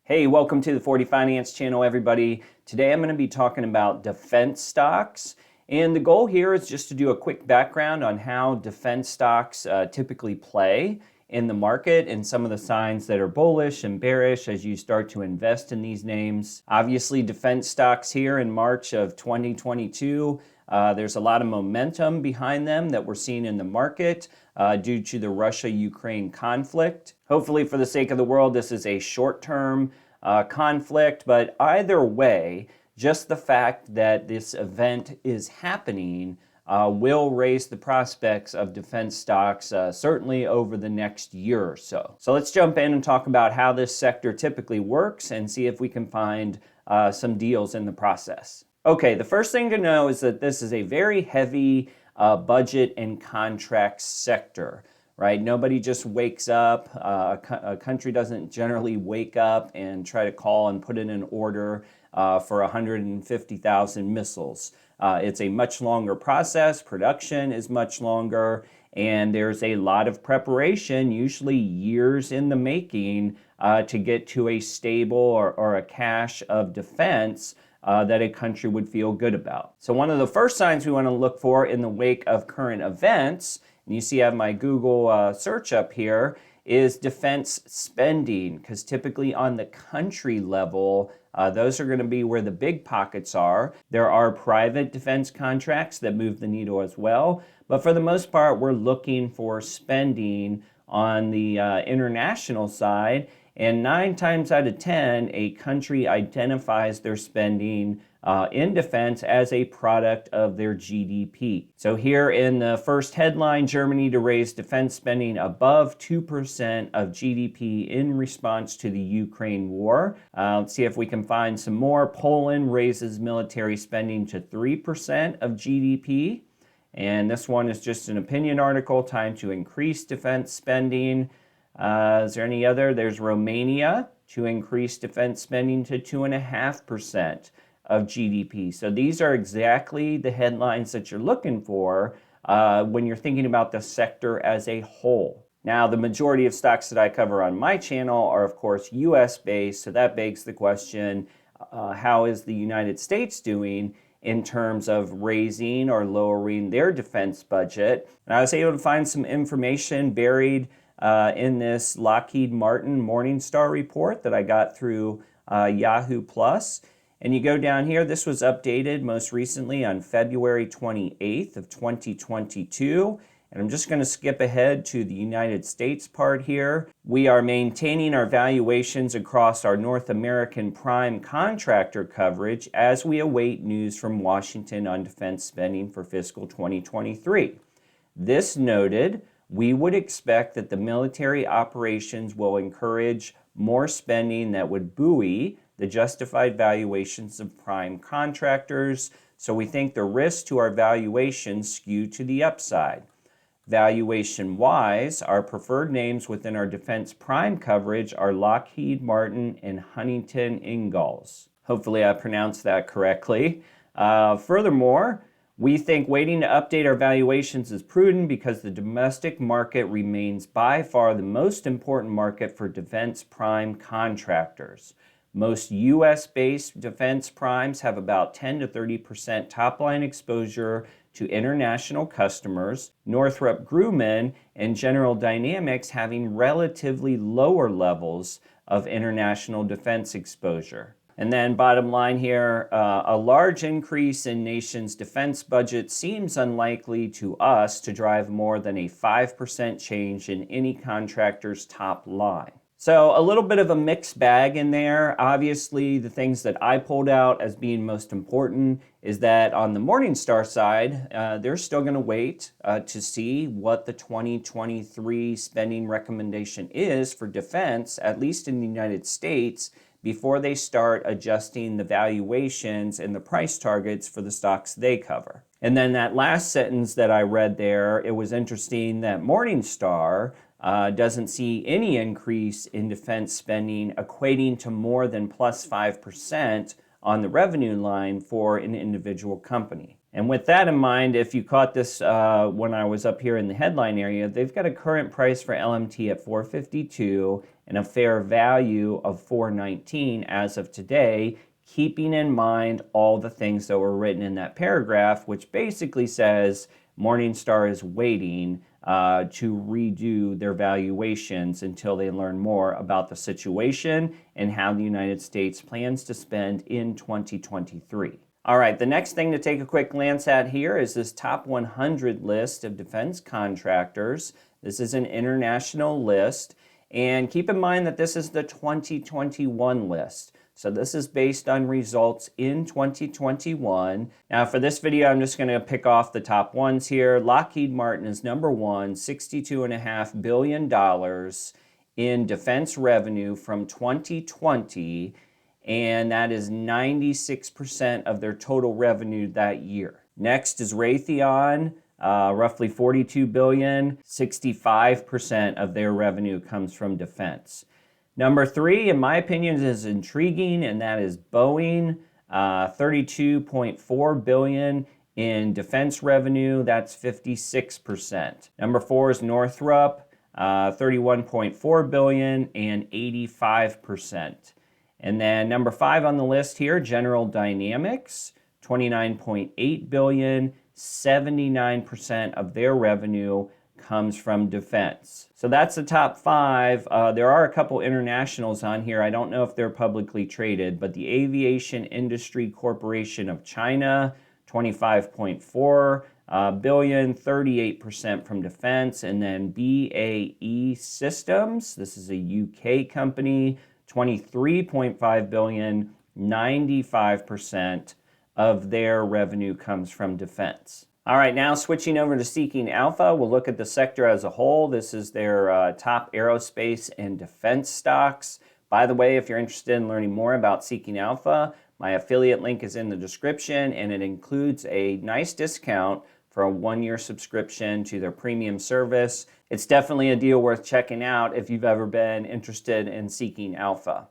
Hey, welcome to the 40 Finance channel, everybody. Today I'm going to be talking about defense stocks. And the goal here is just to do a quick background on how defense stocks typically play in the market and some of the signs that are bullish and bearish as you start to invest in these names. Obviously, defense stocks here in March of 2022, there's a lot of momentum behind them that we're seeing in the market due to the Russia-Ukraine conflict. Hopefully, for the sake of the world, this is a short-term conflict, but either way, just the fact that this event is happening will raise the prospects of defense stocks certainly over the next year or so. So let's jump in and talk about how this sector typically works and see if we can find some deals in the process. Okay, the first thing to know is that this is a very heavy budget and contract sector, right? Nobody just wakes up. A country doesn't generally wake up and try to call and put in an order for 150,000 missiles. It's a much longer process. Production is much longer, and there's a lot of preparation, usually years in the making, to get to a stable or a cache of defense that a country would feel good about. So one of the first signs we want to look for in the wake of current events, and you see I have my Google search up here, is defense spending, because typically on the country level, those are going to be where the big pockets are. There are private defense contracts that move the needle as well, but for the most part, we're looking for spending on the international side. And 9 times out of 10, a country identifies their spending in defense as a product of their GDP. So here in the first headline, Germany to raise defense spending above 2% of GDP in response to the Ukraine war. Let's see if we can find some more. Poland raises military spending to 3% of GDP. And this one is just an opinion article, time to increase defense spending. Is there any other? There's Romania to increase defense spending to 2.5% of GDP. So these are exactly the headlines that you're looking for when you're thinking about the sector as a whole. Now, the majority of stocks that I cover on my channel are, of course, US based. So that begs the question, how is the United States doing in terms of raising or lowering their defense budget? And I was able to find some information buried in this Lockheed Martin Morningstar report that I got through Yahoo Plus. And you go down here, this was updated most recently on February 28th of 2022. And I'm just going to skip ahead to the United States part here. We are maintaining our valuations across our North American prime contractor coverage as we await news from Washington on defense spending for fiscal 2023. This noted, we would expect that the military operations will encourage more spending that would buoy the justified valuations of prime contractors, so we think the risks to our valuations skew to the upside. Valuation-wise, our preferred names within our defense prime coverage are Lockheed Martin and Huntington Ingalls. Hopefully I pronounced that correctly. Furthermore, we think waiting to update our valuations is prudent because the domestic market remains by far the most important market for defense prime contractors. Most US-based defense primes have about 10 to 30% top-line exposure to international customers, Northrop Grumman and General Dynamics having relatively lower levels of international defense exposure. And then bottom line here, a large increase in nation's defense budget seems unlikely to us to drive more than a 5% change in any contractor's top line. So a little bit of a mixed bag in there. Obviously, the things that I pulled out as being most important is that on the Morningstar side, they're still going to wait to see what the 2023 spending recommendation is for defense, at least in the United States, before they start adjusting the valuations and the price targets for the stocks they cover. And then that last sentence that I read there, it was interesting that Morningstar doesn't see any increase in defense spending equating to more than plus 5% on the revenue line for an individual company. And with that in mind, if you caught this when I was up here in the headline area, they've got a current price for LMT at $452 and a fair value of 419 as of today, keeping in mind all the things that were written in that paragraph, which basically says Morningstar is waiting to redo their valuations until they learn more about the situation and how the United States plans to spend in 2023. All right, the next thing to take a quick glance at here is this top 100 list of defense contractors. This is an international list, and keep in mind that this is the 2021 list. So this is based on results in 2021. Now for this video, I'm just going to pick off the top ones here. Lockheed Martin is number one, $62.5 billion in defense revenue from 2020, and that is 96% of their total revenue that year. Next is Raytheon, roughly $42 billion, 65% of their revenue comes from defense. Number three, in my opinion, is intriguing, and that is Boeing, $32.4 billion in defense revenue. That's 56%. Number four is Northrop, $31.4 billion and 85%. And then number five on the list here, General Dynamics, $29.8 billion, 79% of their revenue comes from defense. So that's the top five. There are a couple internationals on here. I don't know if they're publicly traded, but the Aviation Industry Corporation of China, $25.4 billion, 38% from defense. And then BAE Systems, this is a UK company, $23.5 billion, 95% of their revenue comes from defense. All right, now switching over to Seeking Alpha, we'll look at the sector as a whole. This is their top aerospace and defense stocks. By the way, if you're interested in learning more about Seeking Alpha, my affiliate link is in the description, and it includes a nice discount for a 1-year subscription to their premium service. It's definitely a deal worth checking out if you've ever been interested in Seeking Alpha.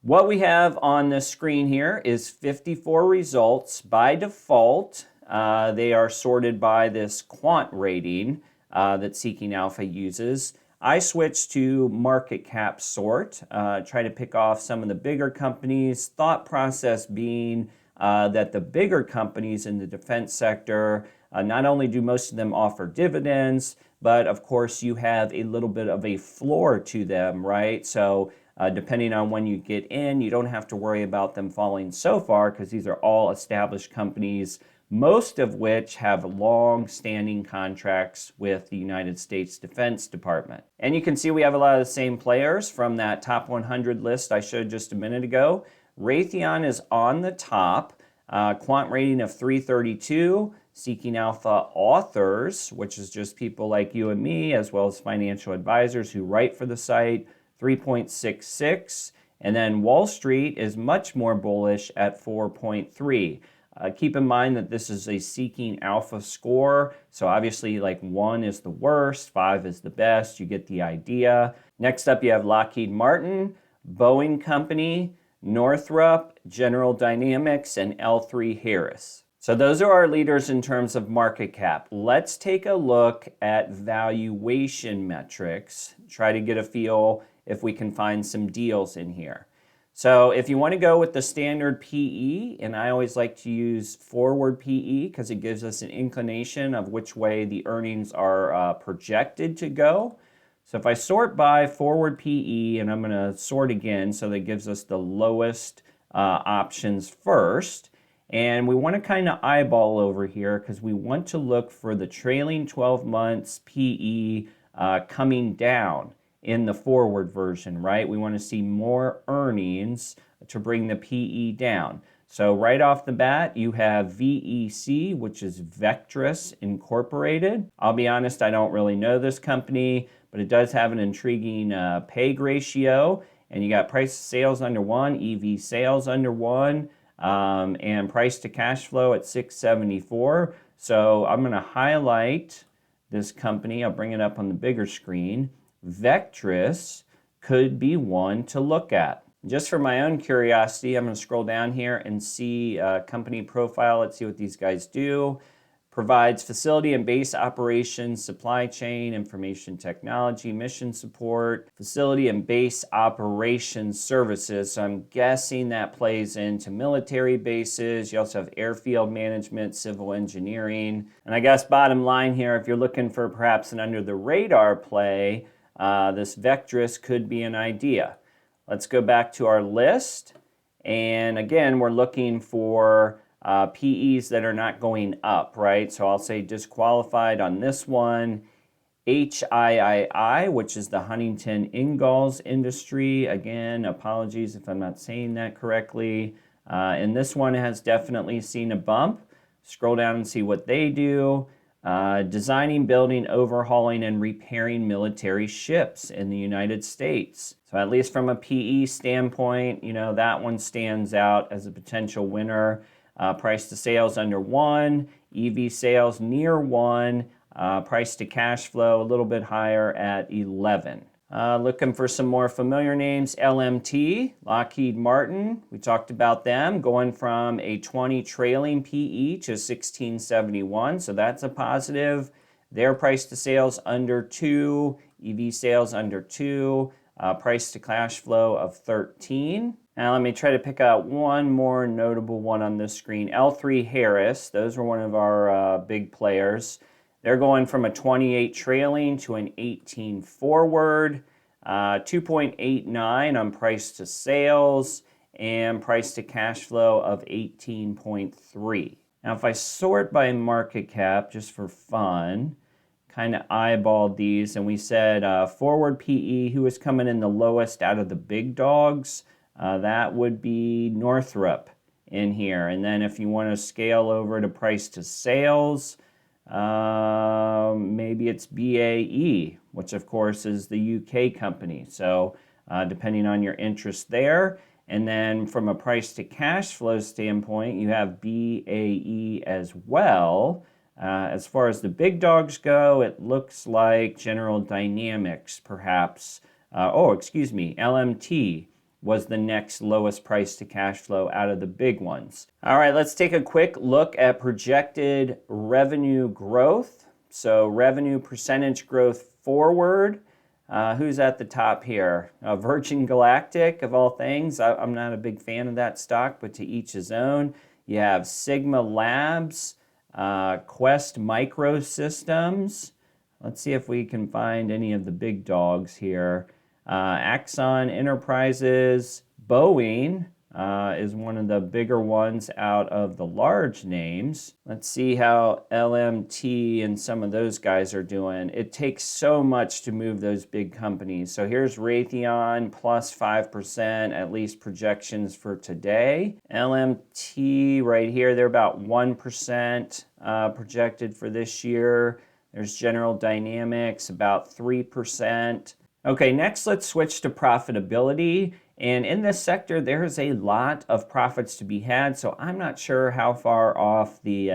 What we have on the screen here is 54 results. By default, they are sorted by this quant rating that Seeking Alpha uses. I switched to market cap sort, try to pick off some of the bigger companies, thought process being that the bigger companies in the defense sector, not only do most of them offer dividends, but of course you have a little bit of a floor to them, right? So depending on when you get in, you don't have to worry about them falling so far because these are all established companies, most of which have long-standing contracts with the United States Defense Department. And you can see we have a lot of the same players from that top 100 list I showed just a minute ago. Raytheon is on the top, quant rating of 332. Seeking Alpha authors, which is just people like you and me, as well as financial advisors who write for the site, 3.66. And then Wall Street is much more bullish at 4.3. Keep in mind that this is a Seeking Alpha score, so obviously like 1 is the worst, 5 is the best, you get the idea. Next up you have Lockheed Martin, Boeing Company, Northrop, General Dynamics, and L3 Harris. So those are our leaders in terms of market cap. Let's take a look at valuation metrics, try to get a feel if we can find some deals in here. So if you want to go with the standard PE, and I always like to use forward PE because it gives us an inclination of which way the earnings are projected to go. So if I sort by forward PE, and I'm going to sort again so that gives us the lowest options first. And we want to kind of eyeball over here because we want to look for the trailing 12 months PE coming down in the forward version, right? We want to see more earnings to bring the PE down. So right off the bat, you have VEC, which is Vectrus Incorporated. I'll be honest, I don't really know this company, but it does have an intriguing PEG ratio. And you got price to sales under 1, EV sales under 1, and price to cash flow at 674. So I'm going to highlight this company. I'll bring it up on the bigger screen. Vectrus could be one to look at. Just for my own curiosity, I'm going to scroll down here and see company profile. Let's see what these guys do. provides facility and base operations, supply chain, information technology, mission support, facility and base operations services. So I'm guessing that plays into military bases. You also have airfield management, civil engineering. And I guess bottom line here, if you're looking for perhaps an under the radar play, this Vectrus could be an idea. Let's go back to our list. And again, we're looking for PEs that are not going up, right? So I'll say disqualified on this one. HIII, which is the Huntington Ingalls Industry. Again, apologies if I'm not saying that correctly. And this one has definitely seen a bump. Scroll down and see what they do. Designing, building, overhauling, and repairing military ships in the United States. So at least from a PE standpoint, that one stands out as a potential winner. Price to sales under 1, EV sales near 1, price to cash flow a little bit higher at 11. Looking for some more familiar names, LMT, Lockheed Martin. We talked about them going from a 20 trailing PE to 1671, so that's a positive. Their price to sales under 2, EV sales under 2, price to cash flow of 13. Now let me try to pick out one more notable one on this screen. L3 Harris, those were one of our big players. They're going from a 28 trailing to an 18 forward, 2.89 on price to sales, and price to cash flow of 18.3. Now if I sort by market cap, just for fun, kind of eyeballed these, and we said forward PE, who is coming in the lowest out of the big dogs? That would be Northrop in here. And then if you want to scale over to price to sales, maybe it's BAE, which of course is the UK company. So depending on your interest there. And then from a price to cash flow standpoint, you have BAE as well. As far as the big dogs go, it looks like General Dynamics perhaps. LMT was the next lowest price to cash flow out of the big ones. All right, let's take a quick look at projected revenue growth. So revenue percentage growth forward. Who's at the top here? Virgin Galactic, of all things. I'm not a big fan of that stock, but to each his own. You have Sigma Labs, Quest Microsystems. Let's see if we can find any of the big dogs here. Axon Enterprises, Boeing is one of the bigger ones out of the large names. Let's see how LMT and some of those guys are doing. It takes so much to move those big companies. So here's Raytheon plus 5%, at least projections for today. LMT right here, they're about 1% projected for this year. There's General Dynamics, about 3%. Okay, next let's switch to profitability. And in this sector, there's a lot of profits to be had, so I'm not sure how far off the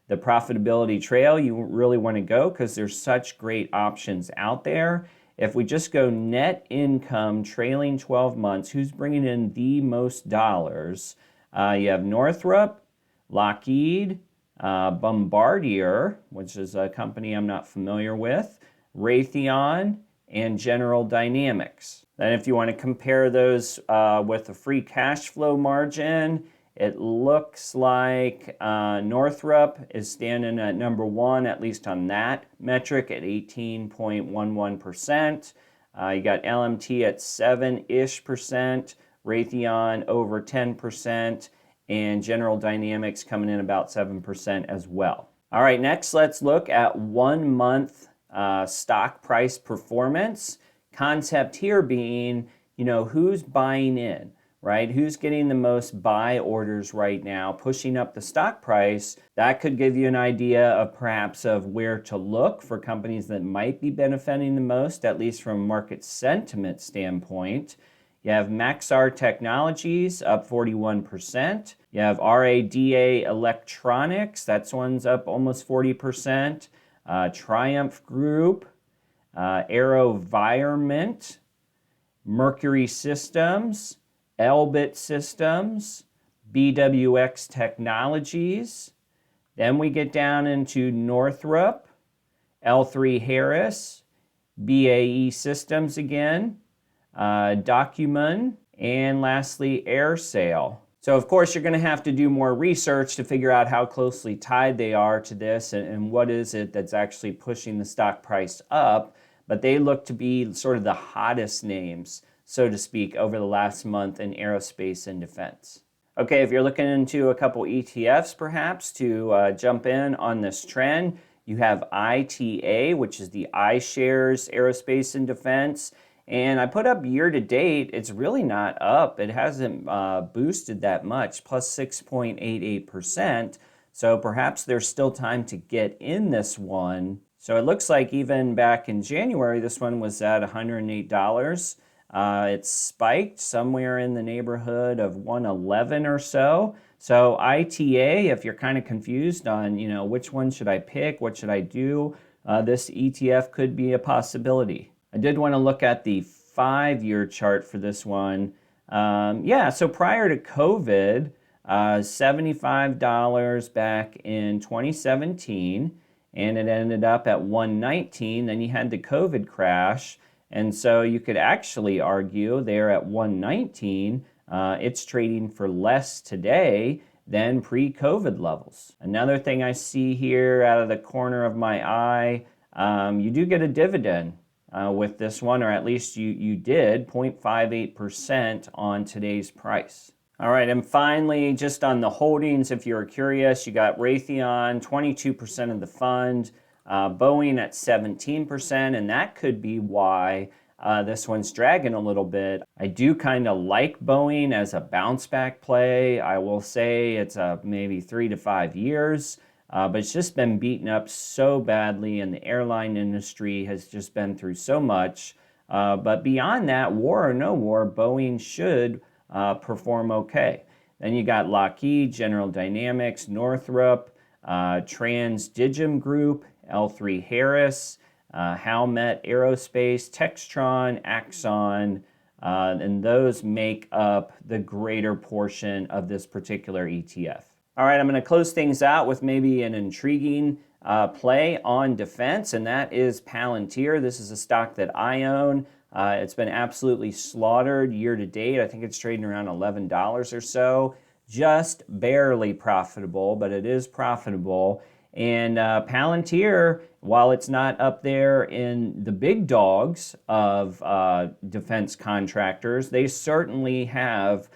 profitability trail you really want to go because there's such great options out there. If we just go net income trailing 12 months, who's bringing in the most dollars? You have Northrop, Lockheed, Bombardier, which is a company I'm not familiar with, Raytheon, and General Dynamics. Then if you want to compare those with a free cash flow margin, it looks like Northrop is standing at number 1, at least on that metric, at 18.11%. You got LMT at 7-ish%, Raytheon over 10%, and General Dynamics coming in about 7% as well. All right, next let's look at 1 month stock price performance. Concept here being, who's buying in, right? Who's getting the most buy orders right now, pushing up the stock price? That could give you an idea of perhaps of where to look for companies that might be benefiting the most, at least from a market sentiment standpoint. You have Maxar Technologies up 41%. You have RADA Electronics, that one's up almost 40%. Triumph Group, AeroVironment, Mercury Systems, Elbit Systems, BWX Technologies. Then we get down into Northrop, L3 Harris, BAE Systems again, Document, and lastly AirSail. So of course you're going to have to do more research to figure out how closely tied they are to this and what is it that's actually pushing the stock price up. But they look to be sort of the hottest names, so to speak, over the last month in aerospace and defense. Okay, if you're looking into a couple ETFs perhaps to jump in on this trend, you have ITTA, which is the iShares Aerospace and Defense. And I put up year to date, it's really not up. It hasn't boosted that much, plus 6.88%. So perhaps there's still time to get in this one. So it looks like even back in January, this one was at $108. It spiked somewhere in the neighborhood of 111 or so. So ITA, if you're kind of confused on, which one should I pick, what should I do, this ETF could be a possibility. I did want to look at the 5-year chart for this one. So prior to COVID, $75 back in 2017, and it ended up at $119. Then you had the COVID crash, and so you could actually argue there at $119, it's trading for less today than pre-COVID levels. Another thing I see here out of the corner of my eye, you do get a dividend with this one, or at least you did, 0.58% on today's price. All right, and finally, just on the holdings, if you're curious, you got Raytheon, 22% of the fund, Boeing at 17%, and that could be why this one's dragging a little bit. I do kind of like Boeing as a bounce back play. I will say it's maybe 3 to 5 years, but it's just been beaten up so badly, and the airline industry has just been through so much. But beyond that, war or no war, Boeing should perform okay. Then you got Lockheed, General Dynamics, Northrop, Transdigm Group, L3 Harris, Howmet Aerospace, Textron, Axon, and those make up the greater portion of this particular ETF. All right, I'm going to close things out with maybe an intriguing play on defense, and that is Palantir. This is a stock that I own. It's been absolutely slaughtered year to date. I think it's trading around $11 or so. Just barely profitable, but it is profitable. And Palantir, while it's not up there in the big dogs of defense contractors, they certainly have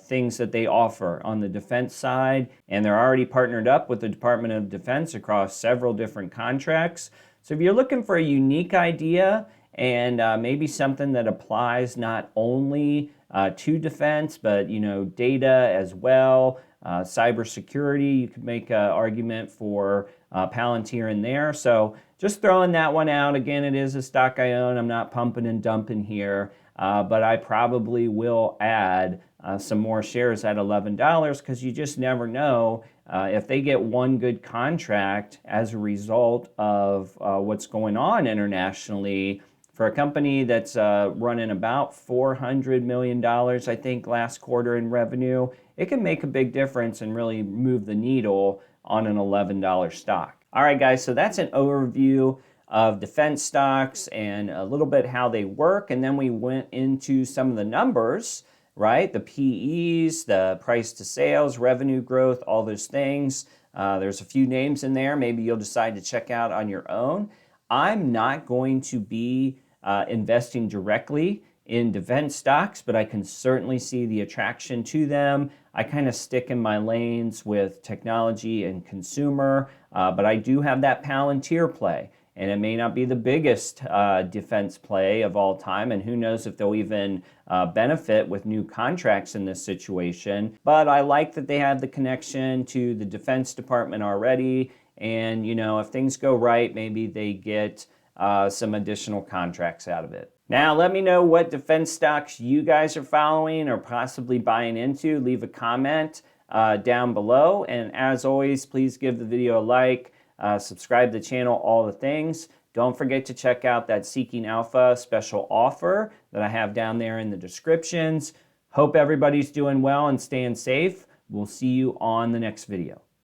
things that they offer on the defense side, and they're already partnered up with the Department of Defense across several different contracts. So if you're looking for a unique idea and maybe something that applies not only to defense, but data as well, cybersecurity, you could make an argument for Palantir in there. So just throwing that one out. Again, it is a stock I own. I'm not pumping and dumping here, but I probably will add some more shares at $11 because you just never know if they get one good contract as a result of what's going on internationally. For a company that's running about $400 million, I think, last quarter in revenue, it can make a big difference and really move the needle on an $11 stock. All right, guys, so that's an overview of defense stocks and a little bit how they work. And then we went into some of the numbers, right? The PEs, the price to sales, revenue growth, all those things. There's a few names in there. Maybe you'll decide to check out on your own. I'm not going to be investing directly in defense stocks, but I can certainly see the attraction to them. I kind of stick in my lanes with technology and consumer, but I do have that Palantir play, and it may not be the biggest defense play of all time, and who knows if they'll even benefit with new contracts in this situation, but I like that they have the connection to the Defense Department already, and if things go right, maybe they get some additional contracts out of it. Now, let me know what defense stocks you guys are following or possibly buying into. Leave a comment down below. And as always, please give the video a like, subscribe to the channel, all the things. Don't forget to check out that Seeking Alpha special offer that I have down there in the descriptions. Hope everybody's doing well and staying safe. We'll see you on the next video.